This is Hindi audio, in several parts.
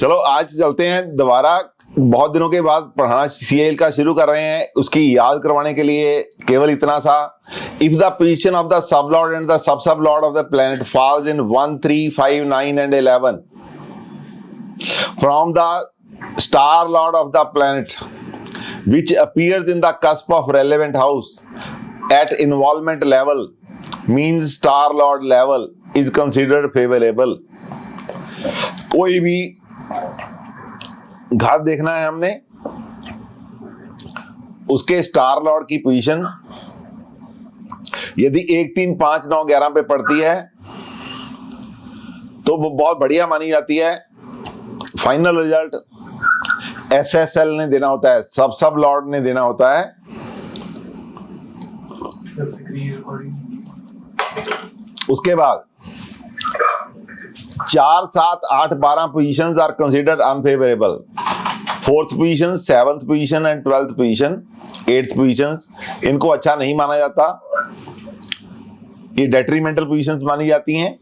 चलो आज चलते हैं दोबारा, बहुत दिनों के बाद पढ़ाना CIL का शुरू कर रहे हैं, उसकी याद करवाने के लिए केवल इतना सा। If the position of the sub Lord and the sub Lord of the planet falls in 1, 3, 5, 9 and 11 from the star Lord of the planet which appears in the cusp of relevant house at involvement level means star lord level is considered favorable। कोई भी घर देखना है हमने, उसके स्टार लॉर्ड की पोजीशन यदि 1, 3, 5, 9, 11 पे पड़ती है तो वो बहुत बढ़िया मानी जाती है। फाइनल रिजल्ट SSL ने देना होता है, सब लॉर्ड ने देना होता है। उसके बाद 4, 7, 8, 12 positions are considered unfavourable. 4th position, 7th position and 12th position, 8th positions, इनको अच्छा नहीं माना जाता, ये डेट्रीमेंटल पोजीशंस मानी जाती हैं।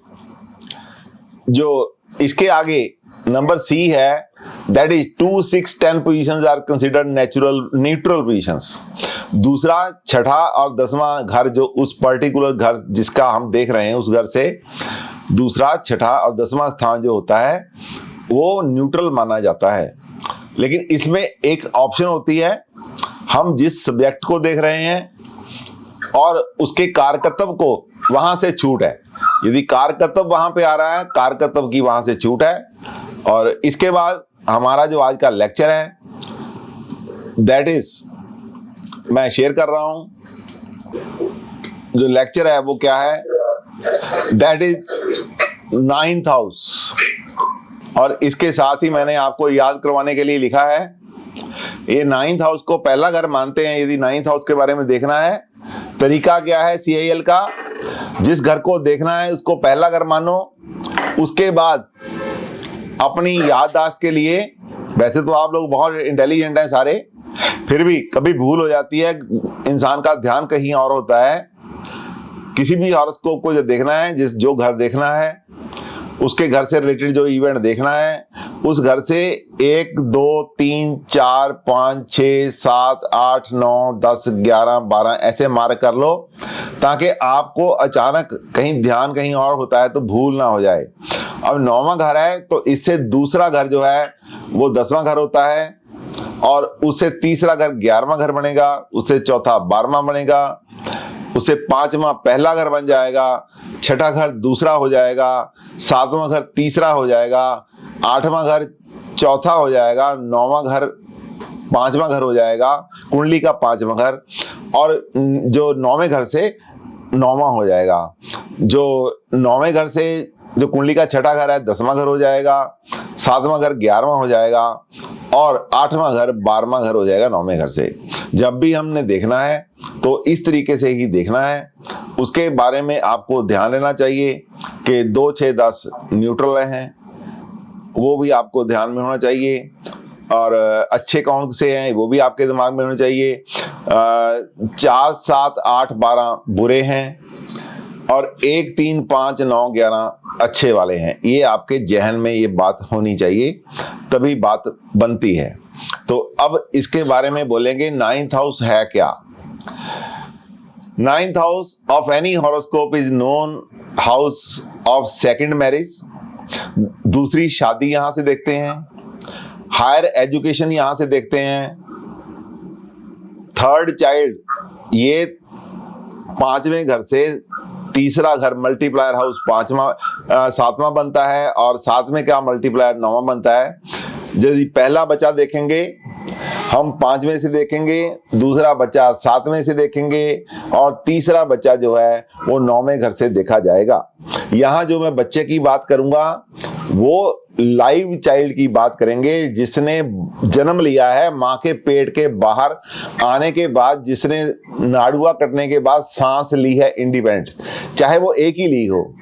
जो इसके आगे नंबर C है, that is 2, 6, 10 positions are considered neutral positions। दूसरा, छठा और 10वां घर, जो उस पर्टिकुलर घर जिसका हम देख रहे हैं उस घर से दूसरा, छठा और 10वां स्थान जो होता है वो न्यूट्रल माना जाता है। लेकिन इसमें एक ऑप्शन होती है, हम जिस सब्जेक्ट को देख रहे हैं और उसके कारकत्व को, वहां से छूट है। यदि कारकत्व वहां पे आ रहा है, कारकत्व की वहां से छूट है। और इसके बाद हमारा जो आज का लेक्चर है दैट इज, मैं शेयर कर रहा हूं, जो लेक्चर है वो क्या है, दैट इज 9th हाउस। और इसके साथ ही मैंने आपको याद करवाने के लिए लिखा है, ये 9th हाउस को पहला घर मानते हैं। यदि 9th हाउस के बारे में देखना है, तरीका क्या है CIL का, जिस घर को देखना है उसको पहला घर मानो। उसके बाद अपनी याददाश्त के लिए, वैसे तो आप लोग बहुत इंटेलिजेंट हैं सारे, फिर भी कभी भूल हो जाती है, इंसान का ध्यान कहीं और होता है। किसी भी हॉरोस्कोप को जो देखना है, जो घर देखना है, उसके घर से रिलेटेड जो इवेंट देखना है, उस घर से 1, 2, 3, 4, 5, 6, 7, 8, 9, 10, 11, 12 ऐसे मार्क कर लो, ताकि आपको अचानक कहीं ध्यान कहीं और होता है तो भूल ना हो जाए। अब 9वां घर है तो इससे दूसरा घर जो है वो 10वां घर होता है, और उससे तीसरा घर 11वां घर बनेगा, उससे चौथा 12वां बनेगा, उससे 5वां पहला घर बन जाएगा, छठा घर दूसरा हो जाएगा, 7वां घर तीसरा हो जाएगा, 8वां घर चौथा हो जाएगा, 9वां घर 5वां घर हो जाएगा, कुंडली का 5वां घर, और जो 9वें घर से 9वां हो जाएगा। जो 9वें घर से जो कुंडली का छठा घर है 10वां घर हो जाएगा, 7वां घर 11वां हो जाएगा, और 8वां घर 12वां घर हो जाएगा 9वें घर से। जब भी हमने देखना है तो इस तरीके से ही देखना है। उसके बारे में आपको ध्यान रहना चाहिए कि 2, 6, 10 न्यूट्रल हैं, वो भी आपको ध्यान में होना चाहिए, और अच्छे कौन से हैं वो भी आपके दिमाग में होना चाहिए। 4, 7, 8, 12 बुरे हैं, और 1, 3, 5, 9, 11 अच्छे वाले हैं। ये आपके जहन में ये बात होनी चाहिए, तभी बात बनती है। तो अब इसके बारे में बोलेंगे 9th हाउस है क्या। 9th house of any horoscope is known house of second marriage. दूसरी शादी यहां से देखते हैं, हायर एजुकेशन यहां से देखते हैं, 3rd चाइल्ड, ये 5वें घर से तीसरा घर मल्टीप्लायर हाउस 7वां बनता है, और 7 में क्या मल्टीप्लायर 9वां बनता है। यदि पहला बच्चा देखेंगे हम 5वें से देखेंगे, दूसरा बच्चा 7वें से देखेंगे, और तीसरा बच्चा जो है वो 9वें घर से देखा जाएगा। यहाँ जो मैं बच्चे की बात करूंगा वो लाइव चाइल्ड की बात करेंगे, जिसने जन्म लिया है माँ के पेट के बाहर आने के बाद, जिसने नाड़ुआ कटने के बाद सांस ली है इंडिपेंडेंट, चाहे वो एक ही ली हो।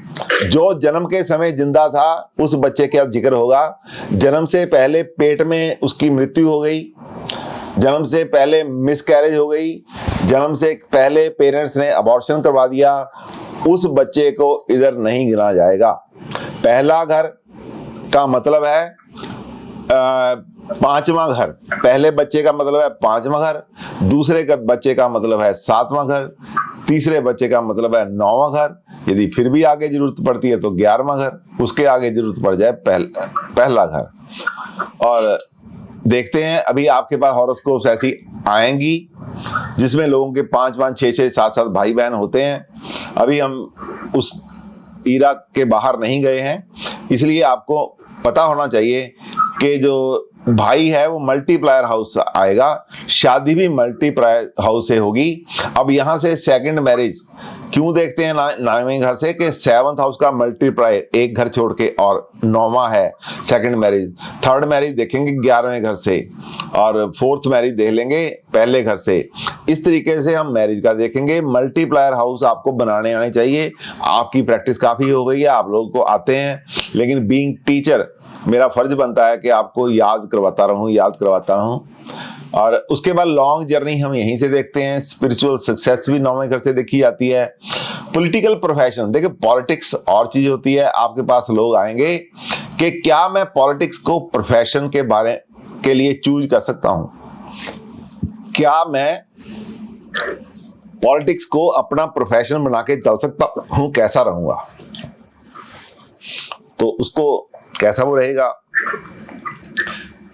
जो जन्म के समय जिंदा था उस बच्चे का जिक्र होगा। जन्म से पहले पेट में उसकी मृत्यु हो गई, जन्म से पहले मिसकैरेज हो गई, जन्म से पहले पेरेंट्स ने अबॉर्शन करवा दिया, उस बच्चे को इधर नहीं गिना जाएगा। पहला घर का मतलब है पांचवा घर, पहले बच्चे का मतलब है पांचवा घर, दूसरे का बच्चे का मतलब है सातवां घर, तीसरे बच्चे का मतलब है नौवां घर, यदि फिर भी आगे जरूरत पड़ती है तो 11वां घर, उसके आगे जरूरत पड़ जाए पहला घर। और देखते हैं अभी आपके पास हॉरोस्कोप्स ऐसी आएंगी जिसमें लोगों के 5-5, 6-6, 7-7 भाई बहन होते हैं। अभी हम उस ईरा के बाहर नहीं गए हैं, इसलिए आपको पता होना चाहिए कि जो भाई है वो मल्टीप्लायर हाउस आएगा, शादी भी मल्टीप्लायर हाउस से होगी। अब यहां से सेकंड मैरिज क्यों देखते हैं 9वें घर से कि 7th हाउस का मल्टीप्लायर, एक घर छोड़ के, और 9वां है सेकंड मैरिज। थर्ड मैरिज देखेंगे 11वें घर से, और फोर्थ मैरिज देख लेंगे पहले घर से। इस तरीके से हम मैरिज का देखेंगे। मल्टीप्लायर हाउस आपको बनाने आने चाहिए। आपकी प्रैक्टिस काफी हो गई है, आप लोगों को आते हैं, लेकिन बीइंग टीचर मेरा फर्ज बनता है कि आपको याद करवाता रहूं। और उसके बाद लॉन्ग जर्नी हम यहीं से देखते हैं। स्पिरिचुअल सक्सेस भी 9वें घर से देखी जाती है। पॉलिटिकल प्रोफेशन, देखिए पॉलिटिक्स और चीज होती है। आपके पास लोग आएंगे कि क्या मैं पॉलिटिक्स को प्रोफेशन के बारे के लिए चूज कर सकता हूं, क्या मैं पॉलिटिक्स को अपना प्रोफेशन बना के चल सकता हूं, कैसा रहूंगा, तो उसको कैसा वो रहेगा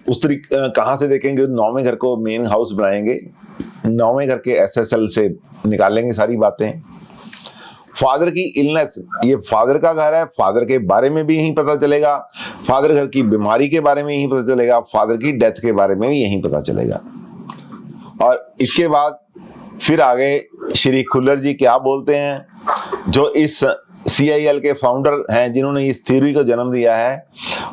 उस तरीके कहां से देखेंगे। 9वें घर को मेन हाउस बनाएंगे, 9वें घर के SSL से निकालेंगे सारी बातें। फादर की इलनेस, ये फादर का घर है, फादर के बारे में भी यही पता चलेगा। फादर घर की बीमारी के बारे में यही पता चलेगा। फादर की डेथ के बारे में भी यही पता चलेगा। और इसके बाद फिर आगे श्री खुल्लर जी क्या बोलते हैं, जो इस CIL के फाउंडर हैं, जिन्होंने इस थ्योरी को जन्म दिया है।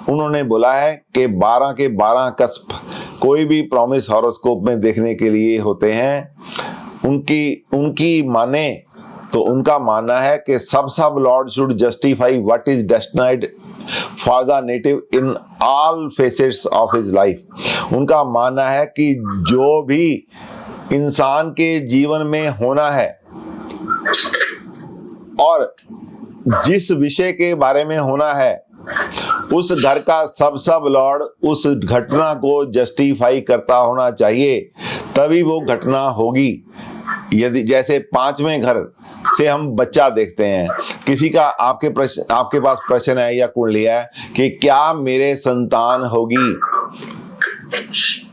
उन्होंने बोला है कि 12 के 12 कस्प कोई भी प्रॉमिस हॉरोस्कोप में देखने के लिए होते हैं। उनकी माने तो उनका मानना है कि सब lord should justify what is destined for the native in all facets of his life. उनका मानना है कि जो भी इंसान के जीवन में होना है और जिस विषय के बारे में होना है, उस घर का सब लॉर्ड उस घटना को जस्टिफाई करता होना चाहिए, तभी वो घटना होगी। यदि जैसे 5वें घर से हम बच्चा देखते हैं, किसी का आपके पास प्रश्न है या कुंडली है कि क्या मेरे संतान होगी,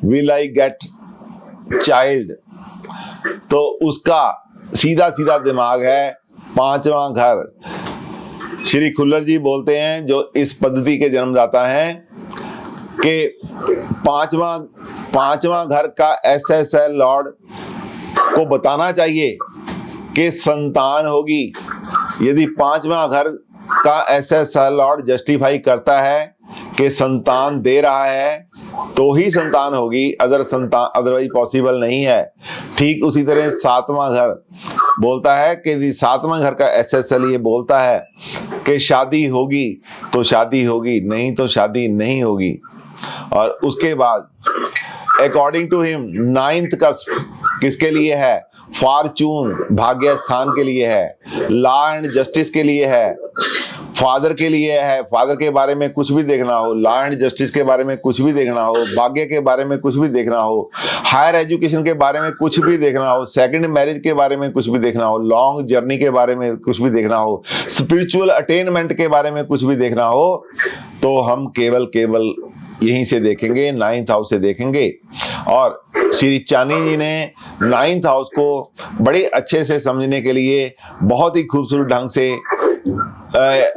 विल आई गेट चाइल्ड, तो उसका सीधा दिमाग है 5वां घर। श्री खुल्लर जी बोलते हैं, जो इस पद्धति के जन्मदाता हैं, कि पांचवा घर का SSL लॉर्ड को बताना चाहिए कि संतान होगी। यदि 5वां घर का SSL लॉर्ड जस्टिफाई करता है कि संतान दे रहा है तो ही संतान होगी, अदरवाइज पॉसिबल नहीं है। ठीक उसी तरह 7वां घर बोलता है कि यदि 7वां घर का SSL ये बोलता है कि शादी होगी तो शादी होगी, नहीं तो शादी नहीं होगी। और उसके बाद according to him 9th cusp किसके लिए है, फॉर्चून भाग्य स्थान के लिए है, लॉ एंड जस्टिस के लिए है, फादर के लिए है। फादर के बारे में कुछ भी देखना हो, लॉ एंड जस्टिस के बारे में कुछ भी देखना हो, भाग्य के बारे में कुछ भी देखना हो, हायर एजुकेशन के बारे में कुछ भी देखना हो, सेकंड मैरिज के बारे में कुछ भी देखना हो, लॉन्ग जर्नी के बारे में कुछ भी देखना हो, स्पिरिचुअल अटेनमेंट के बारे में कुछ भी देखना हो, तो हम केवल यहीं से देखेंगे, 9th हाउस से देखेंगे। और श्री चानी जी ने 9th हाउस को बड़े अच्छे से समझने के लिए बहुत ही खूबसूरत ढंग से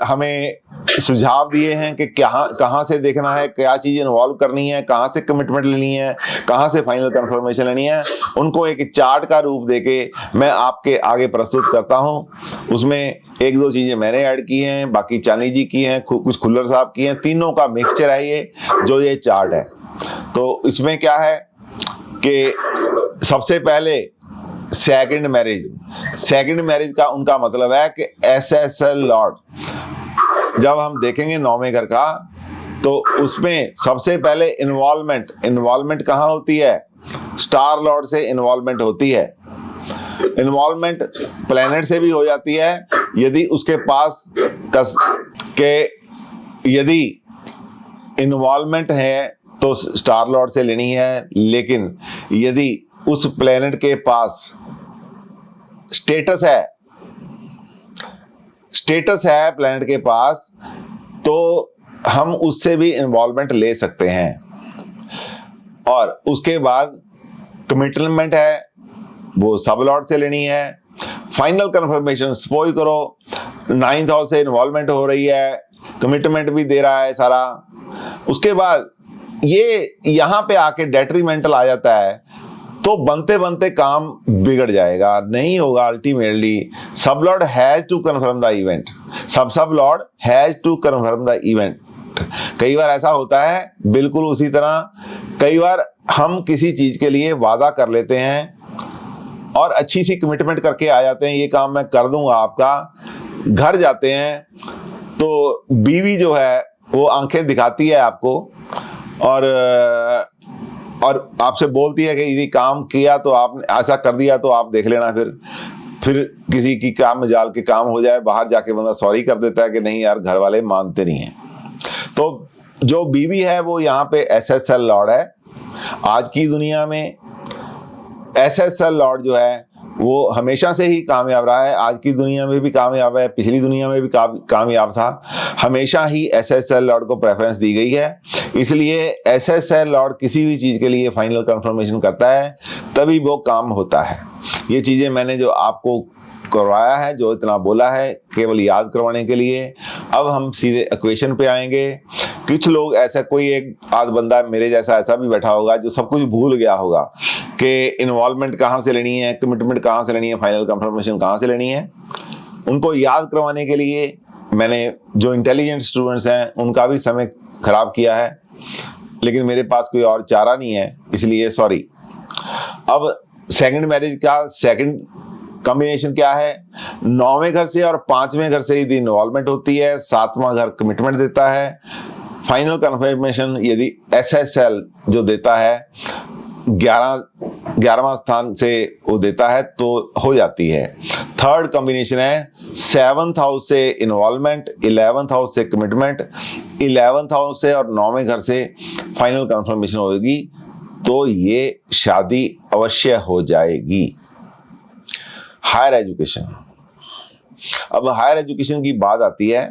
हमें सुझाव दिए हैं कि कहाँ से देखना है, क्या चीज इन्वॉल्व करनी है, कहाँ से कमिटमेंट लेनी है, कहाँ से फाइनल कंफर्मेशन लेनी है। उनको एक चार्ट का रूप देके मैं आपके आगे प्रस्तुत करता हूं। उसमें 1-2 चीजें मैंने ऐड की हैं, बाकी चानी जी की हैं, कुछ खुल्लर साहब की हैं, तीनों का मिक्सचर है ये जो ये चार्ट है। तो इसमें क्या है कि सबसे पहले सेकंड मैरिज का उनका मतलब है कि SSL लॉर्ड जब हम देखेंगे 9वें घर का, तो उसमें सबसे पहले इन्वॉल्वमेंट कहाँ होती है, स्टार लॉर्ड से इन्वॉल्वमेंट होती है। इन्वॉल्वमेंट प्लेनेट से भी हो जाती है यदि उसके पास यदि इन्वॉल्वमेंट है तो स्टार लॉर्ड से लेनी है, लेकिन यदि उस प्लेनेट के पास स्टेटस है प्लेनेट के पास, तो हम उससे भी इन्वॉल्वमेंट ले सकते हैं। और उसके बाद कमिटमेंट है, वो सब लॉर्ड से लेनी है। फाइनल कंफर्मेशन सपोज करो 9th हाउस से इन्वॉल्वमेंट हो रही है, कमिटमेंट भी दे रहा है सारा, उसके बाद ये यहाँ पे आके डेट्रीमेंटल आ जाता है, तो बनते बनते काम बिगड़ जाएगा, नहीं होगा। Ultimately sub lord has to confirm the event, sub lord has to confirm the event. कई बार ऐसा होता है, बिल्कुल उसी तरह कई बार हम किसी चीज के लिए वादा कर लेते हैं और अच्छी सी कमिटमेंट करके आ जाते हैं, ये काम मैं कर दूंगा आपका। घर जाते हैं तो बीवी जो है वो आंखें दिखाती है आपको और आपसे बोलती है कि यदि काम किया तो आपने ऐसा कर दिया तो आप देख लेना, फिर किसी की काम मजाल के काम हो जाए, बाहर जाके बंदा सॉरी कर देता है कि नहीं यार घर वाले मानते नहीं हैं। तो जो बीवी है वो यहाँ पे एसएसएल लॉर्ड है। आज की दुनिया में एसएसएल लॉर्ड जो है वो हमेशा से ही कामयाब रहा है, आज की दुनिया में भी कामयाब है, पिछली दुनिया में भी कामयाब था। हमेशा ही एसएसएल लॉर्ड को प्रेफरेंस दी गई है, इसलिए एसएसएल लॉर्ड किसी भी चीज के लिए फाइनल कंफर्मेशन करता है तभी वो काम होता है। ये चीजें मैंने जो आपको करवाया है, जो इतना बोला है, केवल याद करवाने के लिए। अब हम सीधे इक्वेशन पे आएंगे। कुछ लोग ऐसा, कोई एक आध बंदा मेरे जैसा ऐसा भी बैठा होगा जो सब कुछ भूल गया होगा कि इन्वॉल्वमेंट कहाँ से लेनी है, कमिटमेंट कहाँ से लेनी है, फाइनल कंफर्मेशन कहाँ से लेनी है। उनको याद करवाने के लिए मैंने जो इंटेलिजेंट स्टूडेंट्स हैं उनका भी समय खराब किया है, लेकिन मेरे पास कोई और चारा नहीं है, इसलिए सॉरी। अब सेकंड मैरिज का सेकंड कॉम्बिनेशन क्या है? 9वें घर से और 5वें घर से यदि इन्वॉल्वमेंट होती है, 7वां घर कमिटमेंट देता है। फाइनल कंफर्मेशन यदि एसएसएल जो देता है 11वां स्थान से वो देता है तो हो जाती है। थर्ड कॉम्बिनेशन है 7th हाउस से इन्वॉल्वमेंट, 11th हाउस से कमिटमेंट, 11th हाउस से और 9वें घर से फाइनल कंफर्मेशन होगी, तो ये शादी अवश्य हो जाएगी। हायर एजुकेशन, अब हायर एजुकेशन की बात आती है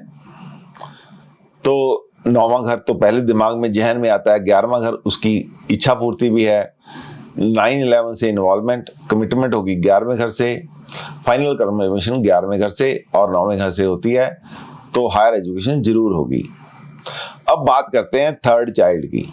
तो 9वां घर तो पहले दिमाग में जहन में आता है, 11वां घर उसकी इच्छा पूर्ति भी है। 9-11 से इन्वॉल्वमेंट, कमिटमेंट होगी 11वें घर से, फाइनल कंफर्मेशन 11वें घर से और 9वें घर से होती है, तो हायर एजुकेशन जरूर होगी। अब बात करते हैं थर्ड चाइल्ड की।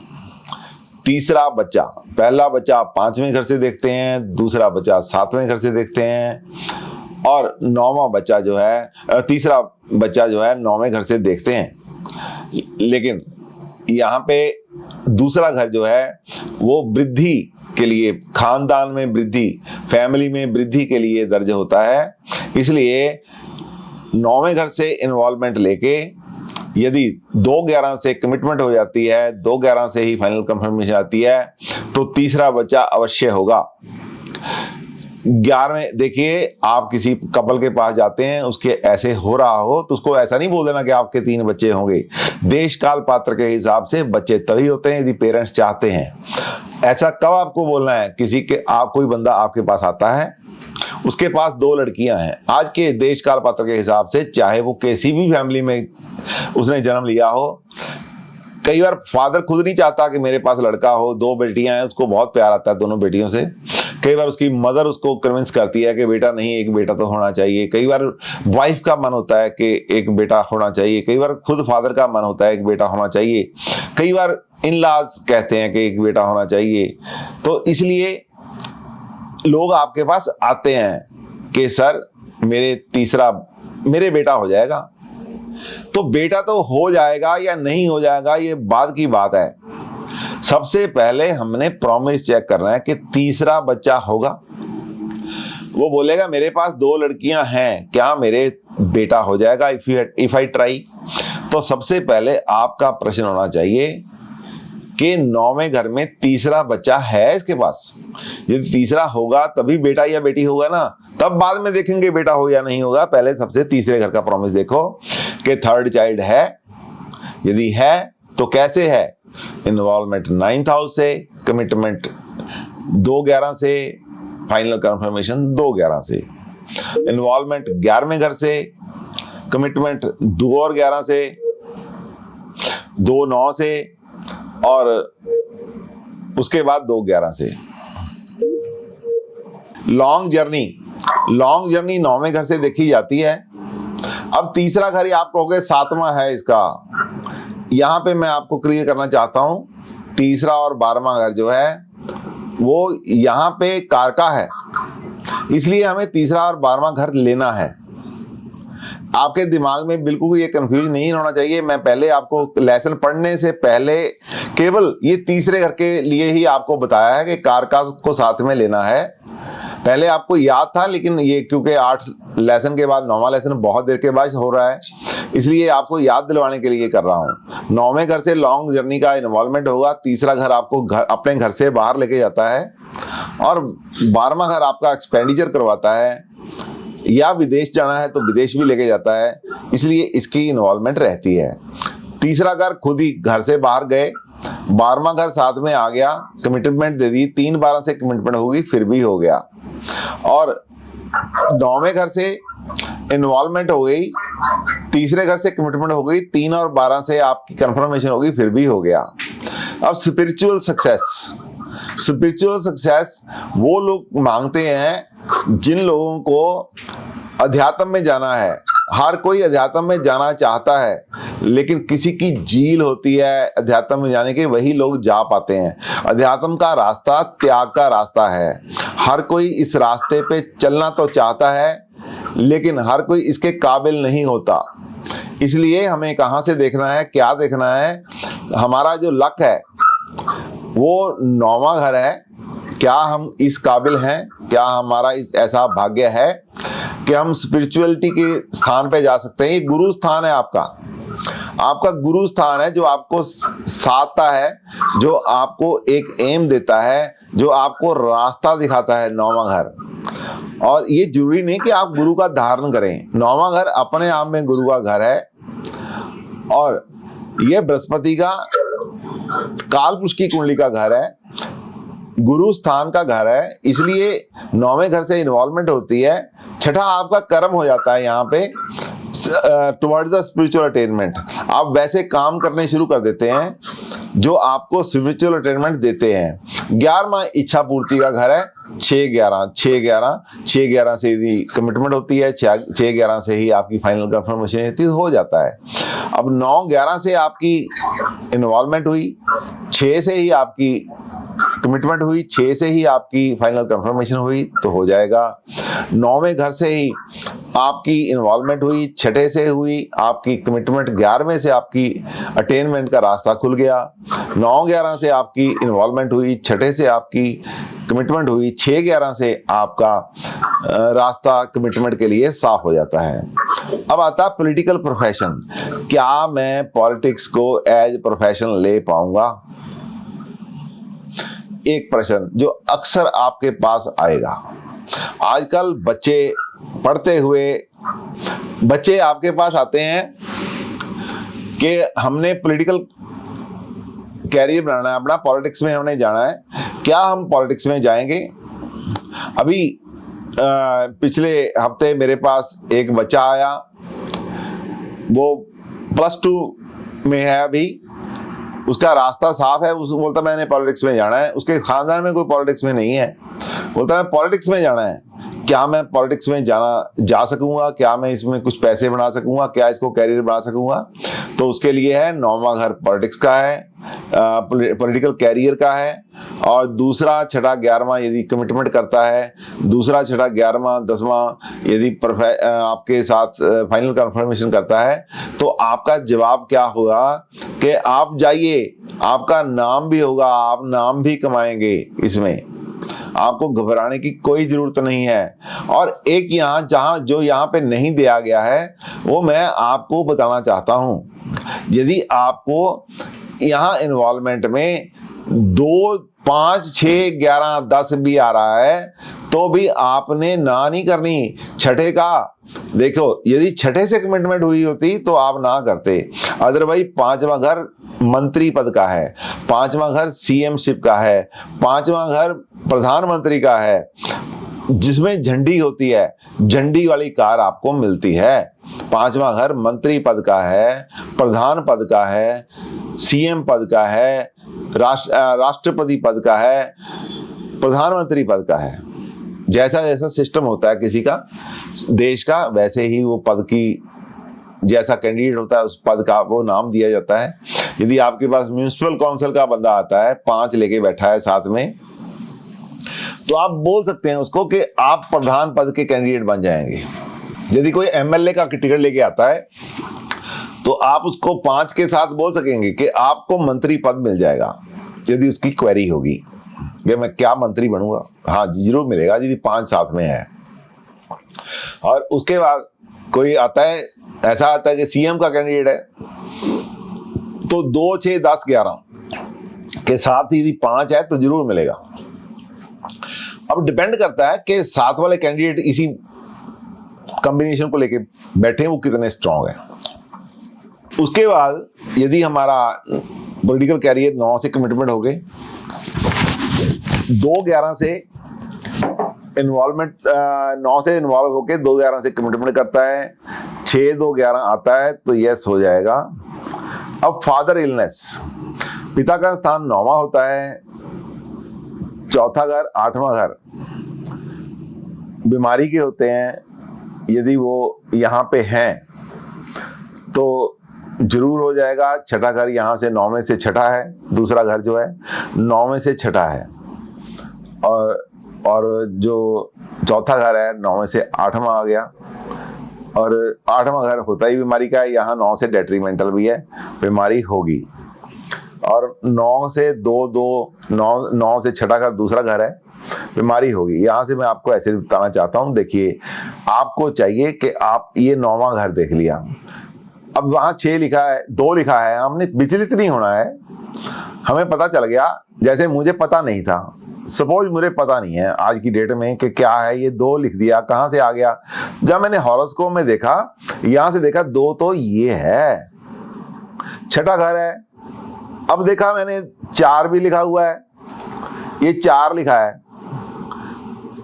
तीसरा बच्चा, पहला बच्चा 5वें घर से देखते हैं, दूसरा बच्चा 7वें घर से देखते हैं और 9वां बच्चा जो है, तीसरा बच्चा जो है 9वें घर से देखते हैं। लेकिन यहाँ पे दूसरा घर जो है वो वृद्धि के लिए, खानदान में वृद्धि, फैमिली में वृद्धि के लिए दर्ज होता है, इसलिए 9वें घर से इन्वॉल्वमेंट लेके यदि 2-11 से कमिटमेंट हो जाती है, 2-11 से ही फाइनल कंफर्मेशन आती है, तो तीसरा बच्चा अवश्य होगा। 11वें, देखिए आप किसी कपल के पास जाते हैं, उसके ऐसे हो रहा हो तो उसको ऐसा नहीं बोल देना कि आपके 3 बच्चे होंगे। देश काल पात्र के हिसाब से बच्चे तभी होते हैं यदि पेरेंट्स चाहते हैं। ऐसा कब आपको बोलना है? किसी के कोई बंदा आपके पास आता है, उसके पास 2 लड़कियां हैं, आज के देश काल पात्र के हिसाब से चाहे वो किसी भी फैमिली में उसने जन्म लिया हो, कई बार फादर खुद नहीं चाहता कि मेरे पास लड़का हो, 2 बेटियां हैं, उसको बहुत प्यार आता है दोनों बेटियों से। कई बार उसकी मदर उसको कन्विंस करती है कि बेटा नहीं, एक बेटा तो होना चाहिए। कई बार वाइफ का मन होता है कि एक बेटा होना चाहिए, कई बार खुद फादर का मन होता है एक बेटा होना चाहिए, कई बार इन लॉज कहते हैं कि एक बेटा होना चाहिए। तो इसलिए लोग आपके पास आते हैं कि सर मेरे बेटा हो जाएगा। तो बेटा तो हो जाएगा या नहीं हो जाएगा ये बाद की बात है, सबसे पहले हमने प्रॉमिस चेक करना है कि तीसरा बच्चा होगा। वो बोलेगा मेरे पास 2 लड़कियां हैं, क्या मेरे बेटा हो जाएगा इफ आई ट्राई? तो सबसे पहले आपका प्रश्न होना चाहिए कि 9वें घर में तीसरा बच्चा है इसके पास। यदि तीसरा होगा तभी बेटा या बेटी होगा ना, तब बाद में देखेंगे बेटा हो या नहीं होगा। पहले सबसे तीसरे घर का प्रॉमिस देखो कि थर्ड चाइल्ड है, यदि है तो कैसे है, इन्वॉल्वमेंट 9th हाउस से, कमिटमेंट 2-11 से, फाइनल कंफर्मेशन 2-11 से। इन्वॉल्वमेंट 11वें घर से, कमिटमेंट 2 और 11 से, 2-9 से, और उसके बाद 2-11 से। लॉन्ग जर्नी 9वें घर से देखी जाती है। अब तीसरा घर ही आप कहोगे 7वां है इसका, यहां पे मैं आपको क्लियर करना चाहता हूं, तीसरा और 12वां घर जो है वो यहां पे कारका है, इसलिए हमें तीसरा और 12वां घर लेना है। आपके दिमाग में बिल्कुल ये कंफ्यूज नहीं होना चाहिए। मैं पहले आपको लेसन पढ़ने से पहले केवल ये तीसरे घर के लिए ही आपको बताया है कि कारका को साथ में लेना है। पहले आपको याद था, लेकिन ये क्योंकि 8 लेसन के बाद 9वां लेसन बहुत देर के बाद हो रहा है, इसलिए आपको याद दिलवाने के लिए कर रहा हूं। 9वें घर से लॉन्ग जर्नी का इन्वॉल्वमेंट होगा। तीसरा घर आपको अपने घर से बाहर लेके जाता है, और 12वां घर आपका एक्सपेंडिचर करवाता है, या विदेश जाना है तो विदेश भी लेके जाता है, इसलिए इसकी इन्वॉल्वमेंट रहती है। तीसरा घर खुद ही घर से बाहर गए, 12वां घर साथ में आ गया, कमिटमेंट दे दी, 3-12 से कमिटमेंट होगी फिर भी हो गया, और 9वें घर से इन्वॉल्वमेंट हो गई, तीसरे घर से कमिटमेंट हो गई, 3 और 12 से आपकी कंफर्मेशन होगी फिर भी हो गया। अब स्पिरिचुअल सक्सेस वो लोग मांगते हैं जिन लोगों को अध्यात्म में जाना है। हर कोई अध्यात्म में जाना चाहता है, लेकिन किसी की झील होती है अध्यात्म में जाने की, वही लोग जा पाते हैं। अध्यात्म का रास्ता त्याग का रास्ता है। हर कोई इस रास्ते पे चलना तो चाहता है, लेकिन हर कोई इसके काबिल नहीं होता। इसलिए हमें कहाँ से देखना है, क्या देखना है, हमारा जो लक है वो 9वां घर है। क्या हम इस काबिल हैं, क्या हमारा इस ऐसा भाग्य है कि हम स्पिरिचुअलिटी के स्थान पे जा सकते हैं। ये गुरु स्थान है आपका गुरु स्थान है, जो आपको साधता है, जो आपको एक एम देता है, जो आपको रास्ता दिखाता है 9वां घर। और ये जरूरी नहीं कि आप गुरु का धारण करें, 9वां घर अपने आप में गुरु का घर है, और ये बृहस्पति का कालपुरुष की कुंडली का घर है, गुरु स्थान का घर है, इसलिए 9वें घर से इन्वॉल्वमेंट होती है। छठा आपका कर्म हो जाता है यहाँ पे टुवर्ड्स द स्पिरिचुअल अटेनमेंट। आप वैसे काम करने शुरू कर देते हैं जो आपको स्पिरिचुअल अटेनमेंट देते हैं। 11वां इच्छा पूर्ति का घर है, 6-11 से यदि कमिटमेंट होती है, 6-11 से ही आपकी फाइनल कंफर्मेशन हो जाता है। अब 9-11 से आपकी इन्वॉल्वमेंट हुई, 6 से ही आपकी कमिटमेंट हुई, 6 से ही आपकी फाइनल कंफर्मेशन हुई तो हो जाएगा। 9वें घर से ही आपकी इन्वॉल्वमेंट हुई, 6 से हुई आपकी कमिटमेंट, 11वें से आपकी अटेनमेंट का रास्ता खुल गया। 9-11 से आपकी इन्वॉल्वमेंट हुई, 6 से आपकी कमिटमेंट हुई, 6-11 से आपका रास्ता कमिटमेंट के लिए साफ हो जाता है। अब आता है पॉलिटिकल प्रोफेशन। क्या मैं पॉलिटिक्स को एज प्रोफेशन ले पाऊंगा? एक प्रश्न जो अक्सर आपके पास आएगा। आजकल बच्चे पढ़ते हुए बच्चे आपके पास आते हैं कि हमने पॉलिटिकल कैरियर बनाना है, अपना पॉलिटिक्स में हमने जाना है, क्या हम पॉलिटिक्स में जाएंगे? अभी पिछले हफ्ते मेरे पास एक बच्चा आया, वो +2 में है अभी, उसका रास्ता साफ है, उस बोलता मैंने पॉलिटिक्स में जाना है। उसके खानदान में कोई पॉलिटिक्स में नहीं है, बोलता है पॉलिटिक्स में जाना है। क्या मैं पॉलिटिक्स में जा सकूंगा? क्या मैं इसमें कुछ पैसे बना सकूंगा? क्या इसको कैरियर बना सकूंगा? तो उसके लिए है 9वां घर पॉलिटिक्स का है, पॉलिटिकल कैरियर का है, और दूसरा 6, 11वां यदि कमिटमेंट करता है, दूसरा 6, 11वां 10वां यदि आपके साथ फाइनल कंफर्मेशन करता है, तो आपका जवाब क्या होगा कि आप जाइए, आपका नाम भी होगा, आप नाम भी कमाएंगे। इसमें आपको घबराने की कोई जरूरत नहीं है। और एक यहाँ पे नहीं दिया गया है वो मैं आपको बताना चाहता हूं। यदि आपको यहाँ इन्वॉल्वमेंट में 2, 5, 6, 11, 10 भी आ रहा है तो भी आपने ना नहीं करनी। 6 का देखो, यदि 6 से कमिटमेंट हुई होती तो आप ना करते, अदरवाइज 5वां घर मंत्री पद का है, पांचवा घर सीएमशिप का है, पांचवा घर प्रधानमंत्री का है, जिसमें झंडी होती है, झंडी वाली कार आपको मिलती है। पांचवा घर मंत्री पद का है, प्रधान पद का है, सीएम पद का है, राष्ट्रपति पद का है, प्रधानमंत्री पद का है। जैसा जैसा सिस्टम होता है किसी का देश का, वैसे ही वो पद की, जैसा कैंडिडेट होता है उस पद का वो नाम दिया जाता है। यदि आपके पास म्युनिसिपल काउंसिल का बंदा आता है, 5 लेके बैठा है साथ में, तो आप बोल सकते हैं उसको कि आप प्रधान पद के कैंडिडेट बन जाएंगे। यदि कोई एमएलए का टिकट लेके आता है तो आप उसको 5 के साथ बोल सकेंगे कि आपको मंत्री पद मिल जाएगा। यदि उसकी क्वेरी होगी कि मैं क्या मंत्री बनूंगा, हाँ जरूर मिलेगा यदि 5 साथ में है। और उसके बाद कोई आता है, ऐसा आता है कि सीएम का कैंडिडेट है, तो 2, 6, 10, 11 के साथ यदि 5 है तो जरूर मिलेगा। अब डिपेंड करता है कि साथ वाले कैंडिडेट इसी कॉम्बिनेशन को लेके बैठे वो कितने स्ट्रांग है। उसके बाद यदि हमारा पॉलिटिकल कैरियर 9 से कमिटमेंट हो गए, 2-11 से इन्वॉल्वमेंट, 9 से इन्वॉल्व होके 2-11 से कमिटमेंट करता है, 6-2-11 आता है तो यस हो जाएगा। अब फादर इलनेस, पिता का स्थान 9वां होता है, चौथा घर 8वां घर बीमारी के होते हैं। यदि वो यहाँ पे हैं तो जरूर हो जाएगा। छठा घर यहाँ से 9वें से छठा है, दूसरा घर जो है 9वें से छठा है, और जो चौथा घर है 9वें से 8वां आ गया, और 8वां घर होता ही बीमारी का है। यहाँ 9 से डेट्रीमेंटल भी है, बीमारी होगी। और 9 से 9 से छठा घर दूसरा घर है, बीमारी होगी। यहाँ से मैं आपको ऐसे बताना चाहता हूँ, देखिए आपको चाहिए कि आप ये 9वां घर देख लिया, अब वहां 6 लिखा है, 2 लिखा है, हमने विचलित नहीं होना है। हमें पता चल गया, जैसे मुझे पता नहीं था, सपोज मुझे पता नहीं है आज की डेट में कि क्या है, ये 2 लिख दिया, कहां से आ गया। जब मैंने हॉरोस्कोप में देखा, यहां से देखा 2 तो ये है, छठा घर है। अब देखा मैंने 4 भी लिखा हुआ है, ये 4 लिखा है,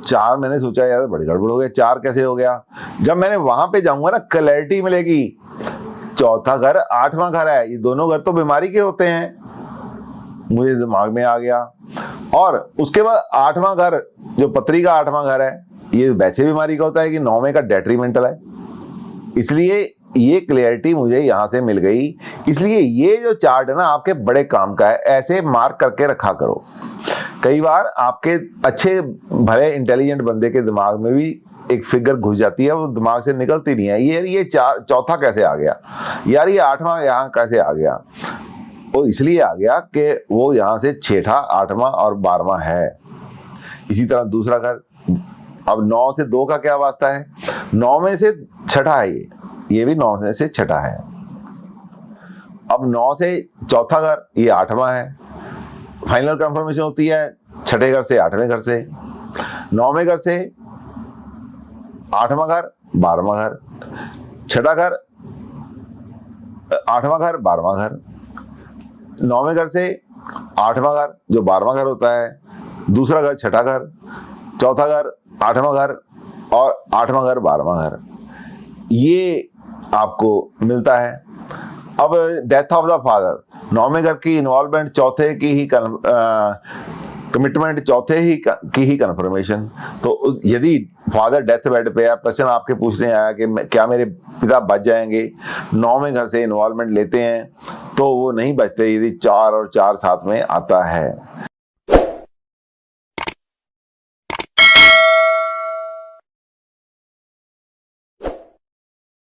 4 मैंने सोचा यार बड़ी गड़बड़ हो गया, 4 कैसे हो गया। जब मैंने वहां पे जाऊंगा ना, क्लैरिटी मिलेगी। चौथा घर 8वां घर है, ये दोनों घर तो बीमारी के होते हैं, मुझे दिमाग में आ गया। और उसके बाद 8वां घर, जो पत्री का 8वां घर है, ये वैसे बीमारी का होता है कि 9वें का डेट्रीमेंटल है। इसलिए ये क्लियरिटी मुझे यहां से मिल गई। इसलिए ये जो चार्ट है ना, आपके बड़े काम का है, ऐसे मार्क करके रखा करो। कई बार आपके अच्छे भले इंटेलिजेंट बंदे के दिमाग में भी एक फिगर घुस जाती है, वो दिमाग से निकलती नहीं है। ये चौथा कैसे आ गया यार, ये 8वां यहाँ कैसे आ गया। वो इसलिए आ गया कि वो यहाँ से 6ठा, 8वां और 12वां है। इसी तरह दूसरा घर, अब 9 से 2 का क्या वास्ता है, 9 में से छठा है, ये भी 9 में से छठा है। अब 9 से चौथा घर, ये 8वां है। फाइनल कंफर्मेशन होती है छठे घर से 8वें घर से, 9वें घर से 8वां घर, 12वां घर, छठा घर 8वां घर, 12वां घर, 9वें घर से 8वां घर जो 12वां घर होता है, दूसरा घर छठा घर, चौथा घर 8वां घर और 8वां घर 12वां घर, ये आपको मिलता है। अब डेथ ऑफ द फादर, 9वें घर की इन्वॉल्वमेंट, चौथे की ही कमिटमेंट, चौथे की ही कन्फर्मेशन। तो यदि फादर डेथ बेड पे है, प्रश्न आपके पूछने आया कि क्या मेरे पिता बच जाएंगे, 9वें घर से इन्वॉल्वमेंट लेते हैं तो वो नहीं बचते यदि 4 और 4 साथ में आता है।